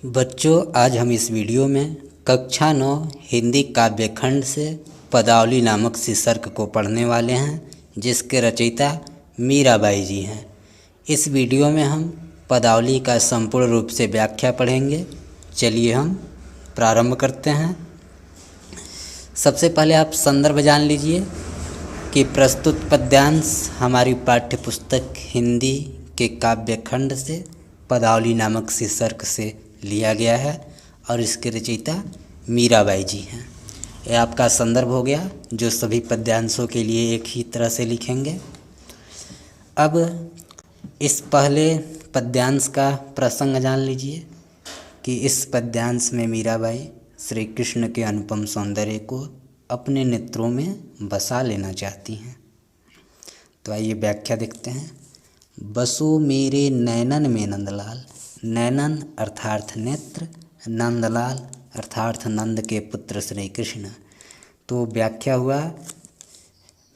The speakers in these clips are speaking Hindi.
बच्चों, आज हम इस वीडियो में कक्षा 9 हिंदी काव्य खंड से पदावली नामक शीर्षक को पढ़ने वाले हैं, जिसके रचयिता मीराबाई जी हैं। इस वीडियो में हम पदावली का संपूर्ण रूप से व्याख्या पढ़ेंगे। चलिए हम प्रारंभ करते हैं। सबसे पहले आप संदर्भ जान लीजिए कि प्रस्तुत पद्यांश हमारी पाठ्यपुस्तक हिंदी के काव्य खंड से पदावली नामक शीर्षक से लिया गया है और इसके रचयिता मीराबाई जी हैं। यह आपका संदर्भ हो गया, जो सभी पद्यांशों के लिए एक ही तरह से लिखेंगे। अब इस पहले पद्यांश का प्रसंग जान लीजिए कि इस पद्यांश में मीराबाई श्री कृष्ण के अनुपम सौंदर्य को अपने नेत्रों में बसा लेना चाहती हैं। तो आइए व्याख्या देखते हैं। बसो मेरे नैनन में नंदलाल, नैनन अर्थार्थ नेत्र, नंदलाल अर्थार्थ नंद के पुत्र श्री कृष्ण। तो व्याख्या हुआ,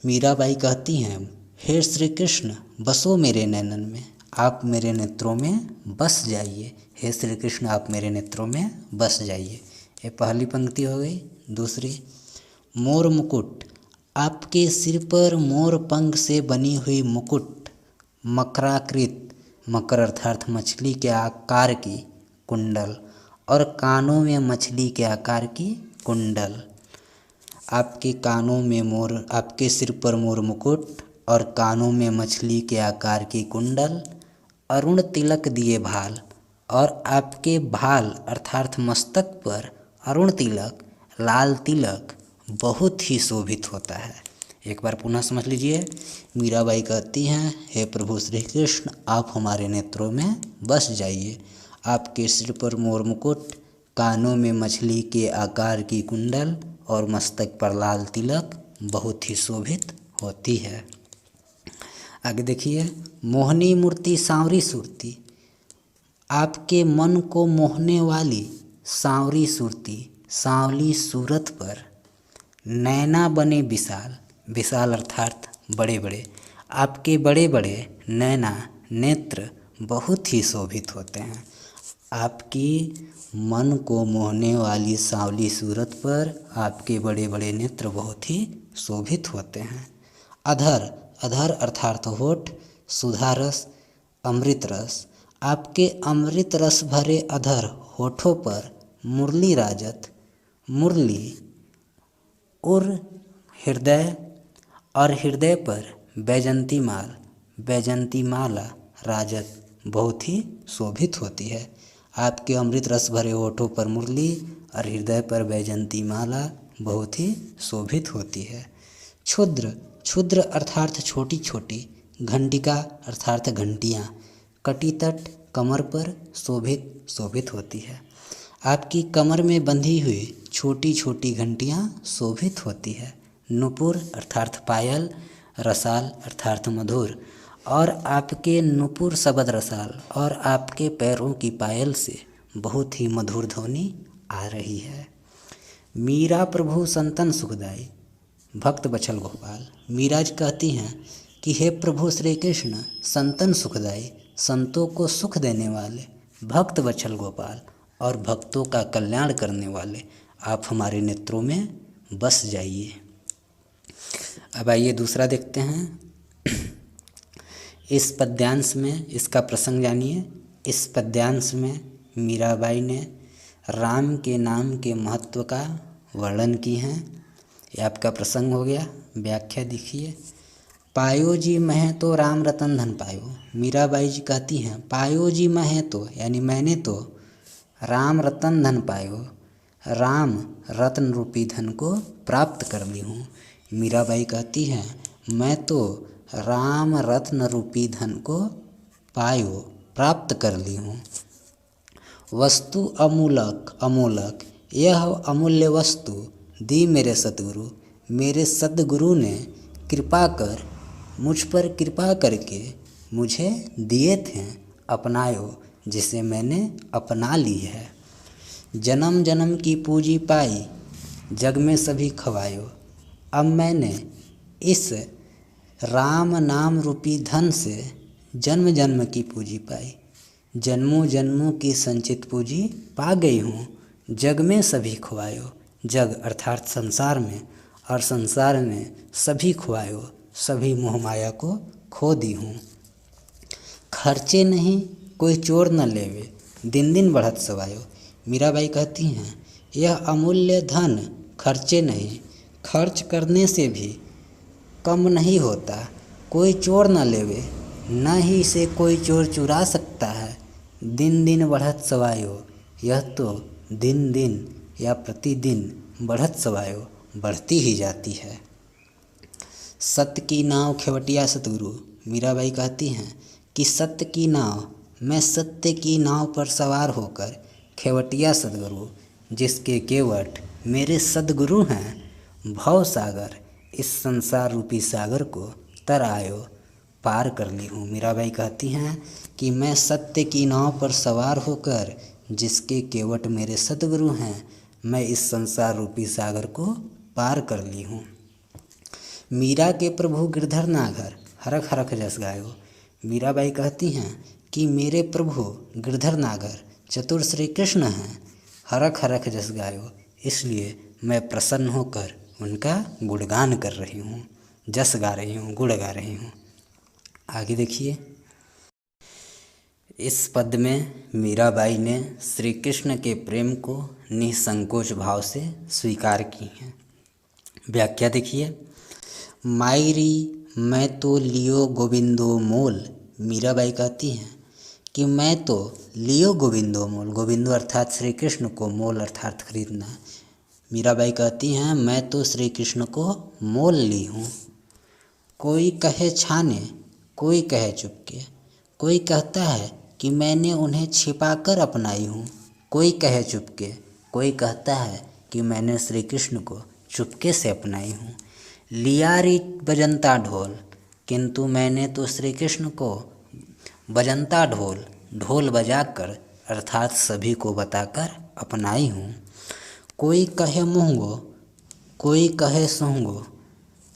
मीराबाई कहती हैं, हे श्री कृष्ण बसो मेरे नैनन में, आप मेरे नेत्रों में बस जाइए। हे श्री कृष्ण आप मेरे नेत्रों में बस जाइए। ये पहली पंक्ति हो गई। दूसरी, मोर मुकुट, आपके सिर पर मोर पंख से बनी हुई मुकुट, मकराकृत, मकर अर्थार्थ मछली के आकार की कुंडल, और कानों में मछली के आकार की कुंडल। आपके कानों में मोर, आपके सिर पर मोर मुकुट और कानों में मछली के आकार की कुंडल, अरुण तिलक दिए भाल, और आपके भाल अर्थार्थ मस्तक पर अरुण तिलक, लाल तिलक बहुत ही शोभित होता है। एक बार पुनः समझ लीजिए। मीराबाई कहती हैं, हे प्रभु श्री कृष्ण आप हमारे नेत्रों में बस जाइए। आपके सिर पर मोर मुकुट, कानों में मछली के आकार की कुंडल और मस्तक पर लाल तिलक बहुत ही शोभित होती है। आगे देखिए, मोहनी मूर्ति सांवरी सूरती, आपके मन को मोहने वाली सांवरी सूरती, सांवली सूरत पर नैना बने विशाल, विशाल अर्थार्थ बड़े बड़े, आपके बड़े बड़े नैना नेत्र बहुत ही शोभित होते हैं। आपकी मन को मोहने वाली सांवली सूरत पर आपके बड़े बड़े नेत्र बहुत ही शोभित होते हैं। अधर, अधर अर्थार्थ होठ, सुधारस, अमृत रस, आपके अमृत रस भरे अधर होठों पर मुरली राजत, मुरली और हृदय, और हृदय पर बैजंती माल, बैजंती माला राजत बहुत ही शोभित होती है। आपके अमृत रस भरे होठों पर मुरली और हृदय पर बैजंती माला बहुत ही शोभित होती है। क्षुद्र, क्षुद्र अर्थार्थ छोटी छोटी, घंटिका अर्थार्थ घंटियाँ, कटितट कमर पर शोभित शोभित होती है। आपकी कमर में बंधी हुई छोटी छोटी घंटियाँ शोभित होती है। नुपुर अर्थार्थ पायल, रसाल अर्थार्थ मधुर, और आपके नुपुर शब्द रसाल और आपके पैरों की पायल से बहुत ही मधुर ध्वनि आ रही है। मीरा प्रभु संतन सुखदाई, भक्त बछल गोपाल, मीराज कहती हैं कि हे प्रभु श्री कृष्ण संतन सुखदाई, संतों को सुख देने वाले, भक्त बछल गोपाल और भक्तों का कल्याण करने वाले, आप हमारे नेत्रों में बस जाइए। अब आइए दूसरा देखते हैं। इस पद्यांश में इसका प्रसंग जानिए। इस पद्यांश में मीराबाई ने राम के नाम के महत्व का वर्णन की हैं। ये आपका प्रसंग हो गया। व्याख्या देखिए, पायो जी महे तो राम रतन धन पायो। मीराबाई जी कहती हैं, पायो जी महे तो यानी मैंने तो राम रतन धन पायो, राम रत्न रूपी धन को प्राप्त कर ली हूँ। मीराबाई कहती हैं, मैं तो राम रत्न रूपी धन को पायो प्राप्त कर ली हूँ। वस्तु अमूलक, अमूलक, यह अमूल्य वस्तु दी मेरे सतगुरु, मेरे सतगुरु ने कृपा कर, मुझ पर कृपा करके मुझे दिए थे, अपनायो, जिसे मैंने अपना ली है। जन्म जन्म की पूंजी पाई, जग में सभी खवायो, अब मैंने इस राम नाम रूपी धन से जन्म जन्म की पूंजी पाई। जन्मों जन्मों की संचित पूंजी पा गई हूँ। जग में सभी खुआयो, जग अर्थात संसार में, और संसार में सभी खुआयो, सभी मोह माया को खो दी हूँ। खर्चे नहीं कोई चोर न लेवे, दिन दिन बढ़त सवायो। मीराबाई कहती हैं यह अमूल्य धन खर्चे नहीं, खर्च करने से भी कम नहीं होता। कोई चोर न लेवे, न ही इसे कोई चोर चुरा सकता है। दिन दिन बढ़त सवायो, यह तो दिन दिन या प्रतिदिन बढ़त सवायो बढ़ती ही जाती है। सत्य की नाव खेवटिया सतगुरु। मीराबाई कहती हैं कि सत्य की नाव, मैं सत्य की नाव पर सवार होकर खेवटिया सतगुरु, जिसके केवट मेरे सदगुरु हैं, भव सागर, इस संसार रूपी सागर को तर आयो, पार कर ली हूँ। मीराबाई कहती हैं कि मैं सत्य की नाव पर सवार होकर, जिसके केवट मेरे सदगुरु हैं, मैं इस संसार रूपी सागर को पार कर ली हूँ। मीरा के प्रभु गिरधर नागर, हरख हरख जस गायो। मीराबाई कहती हैं कि मेरे प्रभु गिरधर नागर चतुर श्री कृष्ण हैं, हरख हरख जस गायो, इसलिए मैं प्रसन्न होकर उनका गुणगान कर रही हूँ, जस गा रही हूँ, गुण गा रही हूँ। आगे देखिए, इस पद में मीराबाई ने श्री कृष्ण के प्रेम को निसंकोच भाव से स्वीकार की है। व्याख्या देखिए, मायरी मैं तो लियो गोविंदो मोल। मीराबाई कहती हैं कि मैं तो लियो गोविंदो मोल, गोविंदो अर्थात श्री कृष्ण को, मोल अर्थात खरीदना। मीराबाई कहती हैं मैं तो श्री कृष्ण को मोल ली हूँ। कोई कहे छाने, कोई कहे चुपके, कोई कहता है कि मैंने उन्हें छिपाकर अपनाई हूँ, कोई कहे चुपके, कोई कहता है कि मैंने श्री कृष्ण को चुपके से अपनाई हूँ। लिया री बजंता ढोल, किंतु मैंने तो श्री कृष्ण को बजंता ढोल, ढोल बजाकर अर्थात सभी को बताकर अपनाई हूँ। कोई कहे महंगो, कोई कहे सोहंगो,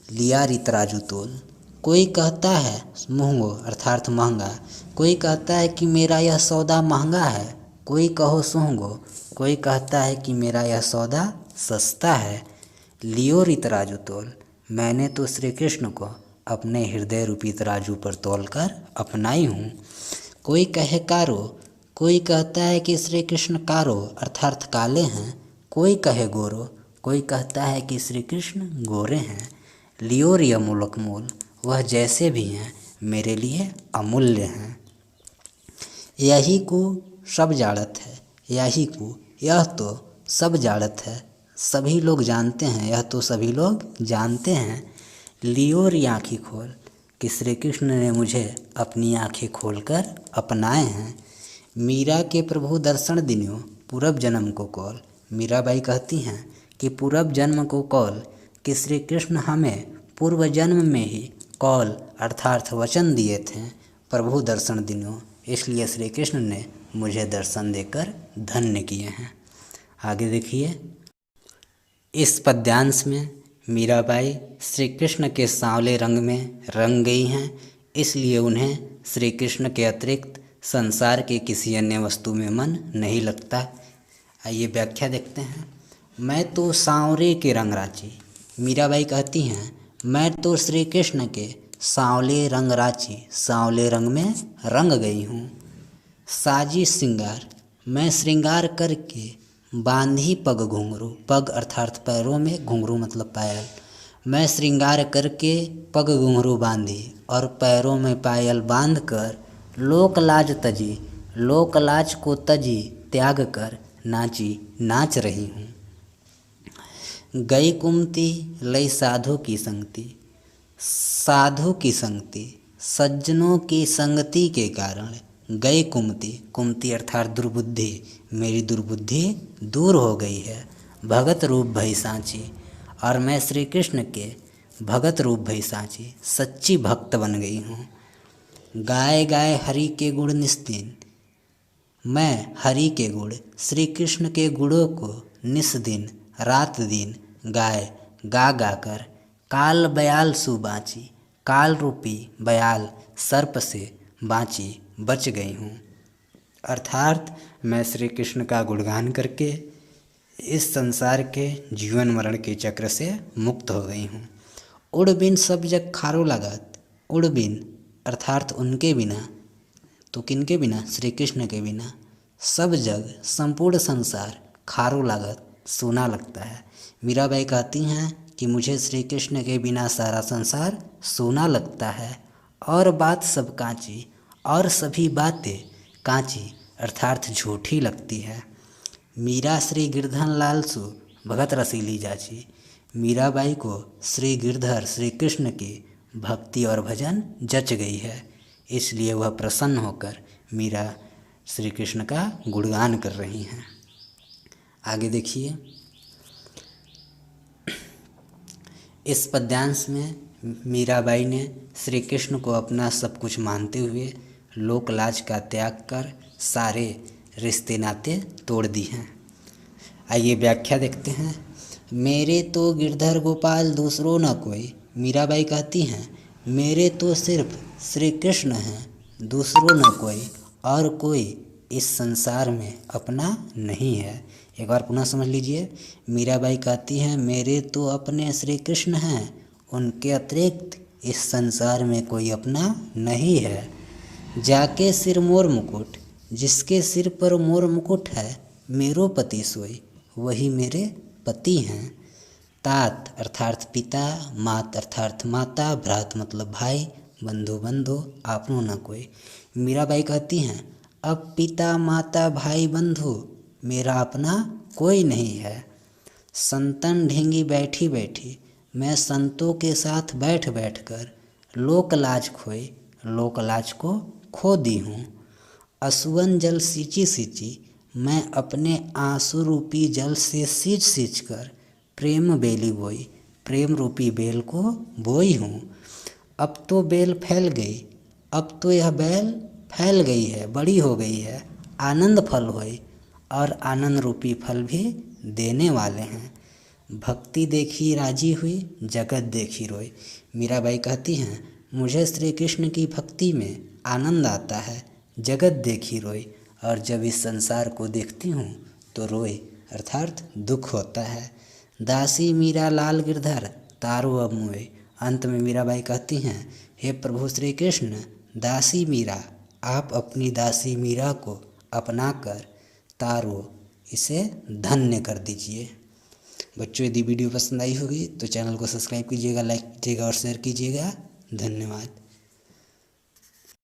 लिया री तराजू तोल, कोई कहता है महंगो अर्थात महंगा, कोई कहता है कि मेरा यह सौदा महंगा है, कोई कहो सोहंगो, कोई कहता है कि मेरा यह सौदा सस्ता है। लियो री तराजू तोल, मैंने तो श्री कृष्ण को अपने हृदय रूपी तराजू पर तोलकर अपनाई हूँ। कोई कहे कारो, कोई कहता है कि श्री कृष्ण कारो अर्थात काले हैं, कोई कहे गोरो, कोई कहता है कि श्री कृष्ण गोरे हैं। लियो री अमूलक मोल, वह जैसे भी हैं मेरे लिए अमूल्य हैं। यही को सब जाड़त है, यही को, यह तो सब जाड़त है, सभी लोग जानते हैं, यह तो सभी लोग जानते हैं। लियो री आँखी खोल, कि श्री कृष्ण ने मुझे अपनी आँखें खोलकर अपनाए हैं। मीरा के प्रभु दर्शन दिन्यो, पूर्व जन्म को कौल। मीराबाई कहती हैं कि पूर्व जन्म को कौल, कि श्री कृष्ण हमें पूर्व जन्म में ही कौल अर्थात वचन दिए थे, प्रभु दर्शन दिन्यो, इसलिए श्री कृष्ण ने मुझे दर्शन देकर धन्य किए हैं। आगे देखिए, इस पद्यांश में मीराबाई श्री कृष्ण के सांवले रंग में रंग गई हैं, इसलिए उन्हें श्री कृष्ण के अतिरिक्त संसार के किसी अन्य वस्तु में मन नहीं लगता। आइए व्याख्या देखते हैं। मैं तो सांवरे के रंग राची। मीराबाई कहती हैं मैं तो श्री कृष्ण के सांवले रंग राची, सांवले रंग में रंग गई हूँ। साजी श्रृंगार, मैं श्रृंगार करके बांधी पग घुंघरू, पग अर्थात पैरों में, घुंघरू मतलब पायल, मैं श्रृंगार करके पग घुंघरू बांधी और पैरों में पायल बांध कर लोक लाज तजी, लोक लाज को तजी त्याग कर नाची, नाच रही हूँ। गई कुमती लई साधु की संगति, साधु की संगति, सज्जनों की संगति के कारण गई कुमती, कुमती अर्थात दुर्बुद्धि, मेरी दुर्बुद्धि दूर हो गई है। भगत रूप भई सांची, और मैं श्री कृष्ण के भगत रूप भई सांची, सच्ची भक्त बन गई हूँ। गाए गाए हरि के गुण निस्दिन, मैं हरि के गुण, श्री कृष्ण के गुणों को निस दिन रात दिन गाए गा गाकर काल बयाल सु बाँची, काल रूपी बयाल सर्प से बाँची, बच गई हूँ। अर्थात मैं श्री कृष्ण का गुणगान करके इस संसार के जीवन मरण के चक्र से मुक्त हो गई हूँ। उड़ बिन सब जग खारो लागत, उड़ बिन अर्थात उनके बिना, तो किनके बिना? श्री कृष्ण के बिना सब जग संपूर्ण संसार खारो लागत, सूना लगता है। मीराबाई कहती हैं कि मुझे श्री कृष्ण के बिना सारा संसार सूना लगता है और बात सब कांची, और सभी बातें कांची अर्थात झूठी लगती है। मीरा श्री गिरधर लाल सु भगत रसीली जाची। मीराबाई को श्री गिरधर श्री कृष्ण की भक्ति और भजन जच गई है, इसलिए वह प्रसन्न होकर मीरा श्री कृष्ण का गुणगान कर रही हैं। आगे देखिए, इस पद्यांश में मीराबाई ने श्री कृष्ण को अपना सब कुछ मानते हुए लोक लाज का त्याग कर सारे रिश्ते नाते तोड़ दी हैं। आइए व्याख्या देखते हैं। मेरे तो गिरधर गोपाल दूसरों न कोई। मीराबाई कहती हैं मेरे तो सिर्फ श्री कृष्ण हैं, दूसरों न कोई, और कोई इस संसार में अपना नहीं है। एक बार पुनः समझ लीजिए। मीराबाई कहती हैं मेरे तो अपने श्री कृष्ण हैं, उनके अतिरिक्त इस संसार में कोई अपना नहीं है। जाके सिर मोर मुकुट, जिसके सिर पर मोर मुकुट है, मेरो पति सोई, वही मेरे पति हैं। तात अर्थात पिता, मात अर्थात माता, भ्रात मतलब भाई, बंधु बंधु, आपनो न कोई। मीराबाई कहती हैं अब पिता माता भाई बंधु मेरा अपना कोई नहीं है। संतन ढींगी बैठी बैठी, मैं संतों के साथ बैठ बैठ कर लोक लाज खोई, लोक लाज को खो दी हूँ। असुवन जल सींची सींची, मैं अपने आंसू रूपी जल से सींच सींच कर प्रेम बेली बोई, प्रेम रूपी बेल को बोई हूँ। अब तो बेल फैल गई, अब तो यह बेल फैल गई है, बड़ी हो गई है, आनंद फल होई, और आनंद रूपी फल भी देने वाले हैं। भक्ति देखी राजी हुई, जगत देखी रोई। मीराबाई कहती हैं मुझे श्री कृष्ण की भक्ति में आनंद आता है, जगत देखी रोई, और जब इस संसार को देखती हूँ तो रोई अर्थात दुख होता है। दासी मीरा लाल गिरधर तारो अब मोए। अंत में मीराबाई कहती हैं हे प्रभु श्री कृष्ण, दासी मीरा, आप अपनी दासी मीरा को अपना कर तारो, इसे धन्य कर दीजिए। बच्चों यदि वीडियो पसंद आई होगी तो चैनल को सब्सक्राइब कीजिएगा, लाइक कीजिएगा और शेयर कीजिएगा। धन्यवाद।